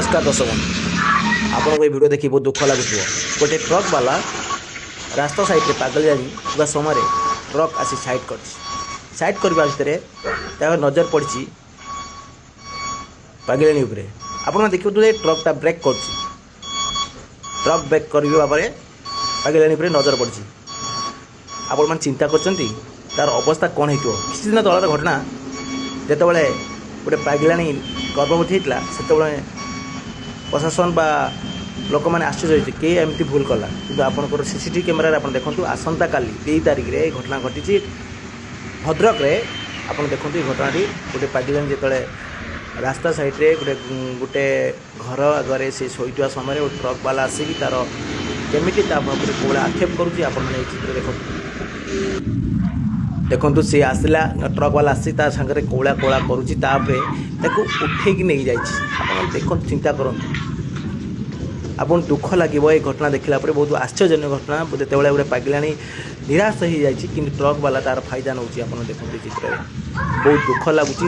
नमस्कार दर्शक बंधु आपको ये वीडियो देखिए बहुत दुख लगुव गोटे ट्रक वाला रास्ता साइड में पागल जा समय ट्रक आसी साइड करने भितर नजर पड़ी पागलानी उपरे आप देखिए ट्रकटा ब्रेक कर ट्रक ब्रेक करने पागलानी उपरे नजर पड़ी आपण चिंता कर तार अवस्था कौन हो किसी दिन तलर घटना जिते गोटे पागलानी गर्भवती होता से प्रशासन बा लोक मैंने आश्चर्य होती किए एमती भूल कला कि आपंकर सीसीटीवी कैमेरा आप देखते आसंता काली 2 तारिख में घटना घटी भद्रक रे आप देखते घटना गोटे पागलानी जो रास्ता साइड्रे गोटे घर आगे से शोता समय गोटे ट्रक वाला आसिक तार केमी कौन आक्षेप करुँच आप चित्र देखु सी आसला ट्रक वाला आसी सागर कौला कौला करुँचे उठे नहीं जाए देखो चिंता करूँ आप दुख लगे ये घटना देखला बहुत आश्चर्यजनक घटना जिते गोटे पागलानी निराश हो जाए कि ट्रक वाला तार फायदा नौ देखते चित्र बहुत दुख लगुच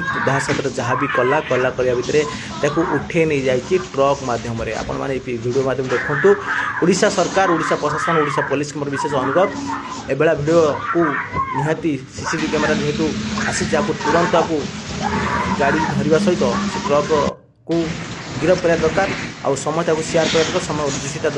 सहित जहाँ भी कला कला करने भितर उठे नहीं जाए ट्रक मध्यम वीडियो माध्यम देखूँ ओडिशा सरकार ओडिशा प्रशासन ओडिशा पुलिस मोर विशेष अनुरोध एबेला वीडियो को निहाती सीसीटीवी कैमेरा जेहेतु आसी तुरंत आपको गाड़ी धरवा सहित ट्रक को गिरफ्त करा दरकार और समस्त शेयर करा दरकार समय दृष्टिटा